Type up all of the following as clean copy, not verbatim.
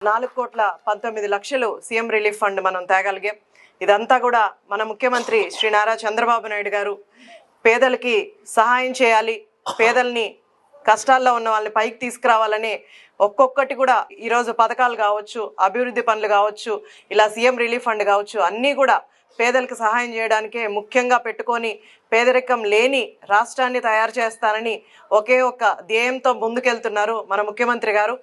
4,19,00,000 CM relief fund మనం తేగలిగాం. ఇదంతా కూడా మన ముఖ్యమంత్రి శ్రీ నారా చంద్రబాబు నాయుడు గారు పేదలకి సహాయం చేయాలి, పేదల్ని కష్టాల్లో ఉన్న వాళ్ళని పైకి తీసుకురావాలని ఒక్కొక్కటి కూడా ఈరోజు పథకాలు కావచ్చు, అభివృద్ధి పనులు కావచ్చు, ఇలా సీఎం రిలీఫ్ ఫండ్ కావచ్చు, అన్నీ కూడా పేదలకు సహాయం చేయడానికే ముఖ్యంగా పెట్టుకొని పేదరికం లేని రాష్ట్రాన్ని తయారు చేస్తానని ఒకే ఒక్క ధ్యేయంతో ముందుకెళ్తున్నారు మన ముఖ్యమంత్రి గారు.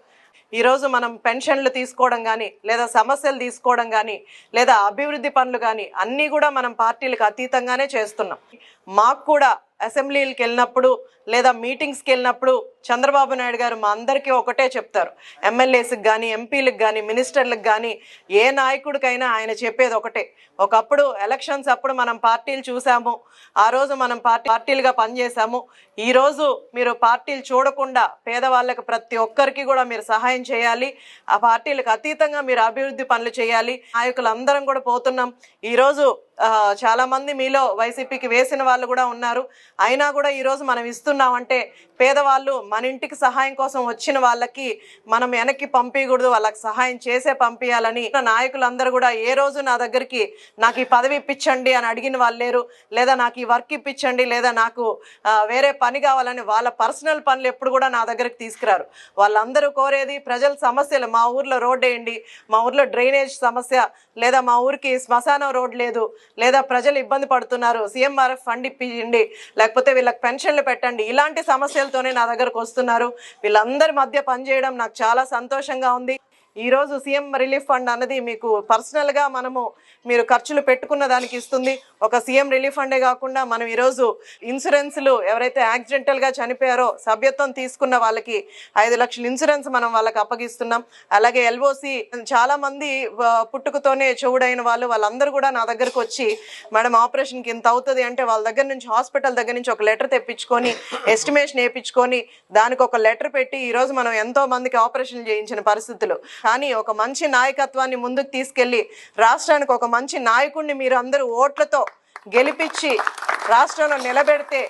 ఈరోజు మనం పెన్షన్లు తీసుకోవడం కానీ, లేదా సమస్యలు తీసుకోవడం కానీ, లేదా అభివృద్ధి పనులు కానీ అన్నీ కూడా మనం పార్టీలకు అతీతంగానే చేస్తున్నాం. మాకు కూడా అసెంబ్లీలకు వెళ్ళినప్పుడు లేదా మీటింగ్స్కి వెళ్ళినప్పుడు చంద్రబాబు నాయుడు గారు మా అందరికీ ఒకటే చెప్తారు. ఎమ్మెల్యేస్కి కానీ, ఎంపీలకు కానీ, మినిస్టర్లకు కానీ, ఏ నాయకుడికైనా ఆయన చెప్పేది ఒకటే. ఒకప్పుడు ఎలక్షన్స్ అప్పుడు మనం పార్టీలు చూసాము, ఆ రోజు మనం పార్టీలుగా పనిచేసాము. ఈరోజు మీరు పార్టీలు చూడకుండా పేదవాళ్ళకి ప్రతి ఒక్కరికి కూడా మీరు సహాయం చేయాలి, ఆ పార్టీలకు అతీతంగా మీరు అభివృద్ధి పనులు చేయాలి. నాయకులందరం కూడా పోతున్నాం. ఈరోజు చాలా మంది మీలో వైసీపీకి వేసిన వాళ్ళు కూడా ఉన్నారు. అయినా కూడా ఈరోజు మనం ఇస్తున్నామంటే పేదవాళ్ళు మన ఇంటికి సహాయం కోసం వచ్చిన వాళ్ళకి మనం వెనక్కి పంపించకూడదు, వాళ్ళకి సహాయం చేసే పంపించాలని. నాయకులందరూ కూడా ఏ రోజు నా దగ్గరికి నాకు ఈ పదవి ఇప్పించండి అని అడిగిన వాళ్ళు లేరు, లేదా నాకు ఈ వర్క్ ఇప్పించండి, లేదా నాకు వేరే పని కావాలని వాళ్ళ పర్సనల్ పనులు ఎప్పుడు కూడా నా దగ్గరికి తీసుకురారు. వాళ్ళందరూ కోరేది ప్రజల సమస్యలు. మా ఊర్లో రోడ్ వేయండి, మా ఊర్లో డ్రైనేజ్ సమస్య, లేదా మా ఊరికి శ్మశానం రోడ్ లేదు, లేదా ప్రజలు ఇబ్బంది పడుతున్నారు, సీఎంఆర్ఎఫ్ ఫండ్ ఇప్పించండి, లేకపోతే వీళ్ళకి పెన్షన్లు పెట్టండి, ఇలాంటి సమస్యలతోనే నా దగ్గరకు వస్తున్నారు. వీళ్ళందరి మధ్య పనిచేయడం నాకు చాలా సంతోషంగా ఉంది. ఈరోజు సీఎం రిలీఫ్ ఫండ్ అన్నది మీకు పర్సనల్గా మీరు ఖర్చులు పెట్టుకున్న దానికి ఇస్తుంది. ఒక సీఎం రిలీఫ్ ఫండే కాకుండా మనం ఈరోజు ఇన్సూరెన్స్లు ఎవరైతే యాక్సిడెంటల్గా చనిపోయారో సభ్యత్వం తీసుకున్న వాళ్ళకి 5 లక్షల ఇన్సూరెన్స్ మనం వాళ్ళకి అప్పగిస్తున్నాం. అలాగే ఎల్ఓసి చాలామంది పుట్టుకతోనే చెవుడైన వాళ్ళందరూ కూడా నా దగ్గరకు వచ్చి మేడం ఆపరేషన్కి ఇంత అవుతుంది అంటే వాళ్ళ దగ్గర నుంచి హాస్పిటల్ దగ్గర నుంచి ఒక లెటర్ తెప్పించుకొని ఎస్టిమేషన్ వేయించుకొని దానికి ఒక లెటర్ పెట్టి ఈరోజు మనం ఎంతో మందికి ఆపరేషన్ చేయించిన పరిస్థితులు. కానీ ఒక మంచి నాయకత్వాన్ని ముందుకు తీసుకెళ్లి రాష్ట్రానికి ఒక మంచి నాయకుడిని మీరు అందరూ ఓట్లతో గెలిపించి రాష్ట్రంలో నిలబెడితే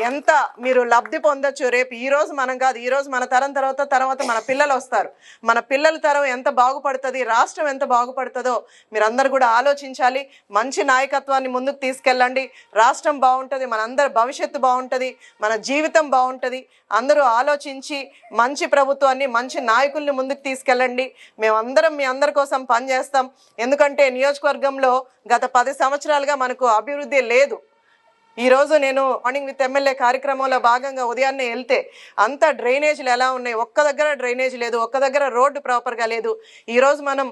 ఎంత మీరు లబ్ధి పొందొచ్చు. రేపు ఈరోజు మనం కాదు, ఈరోజు మన తరం తర్వాత మన పిల్లలు వస్తారు. మన పిల్లల తరం ఎంత బాగుపడుతుంది, రాష్ట్రం ఎంత బాగుపడుతుందో మీరందరూ కూడా ఆలోచించాలి. మంచి నాయకత్వాన్ని ముందుకు తీసుకెళ్ళండి, రాష్ట్రం బాగుంటుంది, మనందరి భవిష్యత్తు బాగుంటుంది, మన జీవితం బాగుంటుంది. అందరూ ఆలోచించి మంచి ప్రభుత్వాన్ని, మంచి నాయకుల్ని ముందుకు తీసుకెళ్ళండి. మేమందరం మీ అందరి కోసం పనిచేస్తాం. ఎందుకంటే నియోజకవర్గంలో గత 10 సంవత్సరాలుగా మనకు అభివృద్ధి లేదు. ఈరోజు నేను మార్నింగ్ విత్ ఎమ్మెల్యే కార్యక్రమంలో భాగంగా ఉదయాన్నే వెళ్తే అంత డ్రైనేజీలు ఎలా ఉన్నాయి, ఒక్క దగ్గర డ్రైనేజ్ లేదు, ఒక్క దగ్గర రోడ్డు ప్రాపర్గా లేదు. ఈరోజు మనం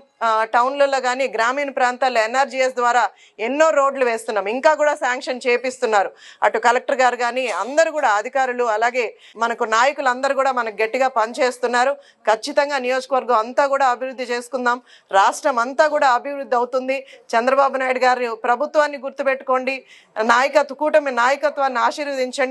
టౌన్లలో కానీ గ్రామీణ ప్రాంతాల్లో ఎన్ఆర్జీఎస్ ద్వారా ఎన్నో రోడ్లు వేస్తున్నాం, ఇంకా కూడా శాంక్షన్ చేపిస్తున్నారు. అటు కలెక్టర్ గారు కానీ అందరూ కూడా అధికారులు, అలాగే మనకు నాయకులు అందరూ కూడా మనకు గట్టిగా పనిచేస్తున్నారు. ఖచ్చితంగా నియోజకవర్గం అంతా కూడా అభివృద్ధి చేసుకుందాం, రాష్ట్రం అంతా కూడా అభివృద్ధి అవుతుంది. చంద్రబాబు నాయుడు గారి ప్రభుత్వాన్ని గుర్తుపెట్టుకోండి, కూటమి నాయకత్వాన్ని ఆశీర్వదించండి.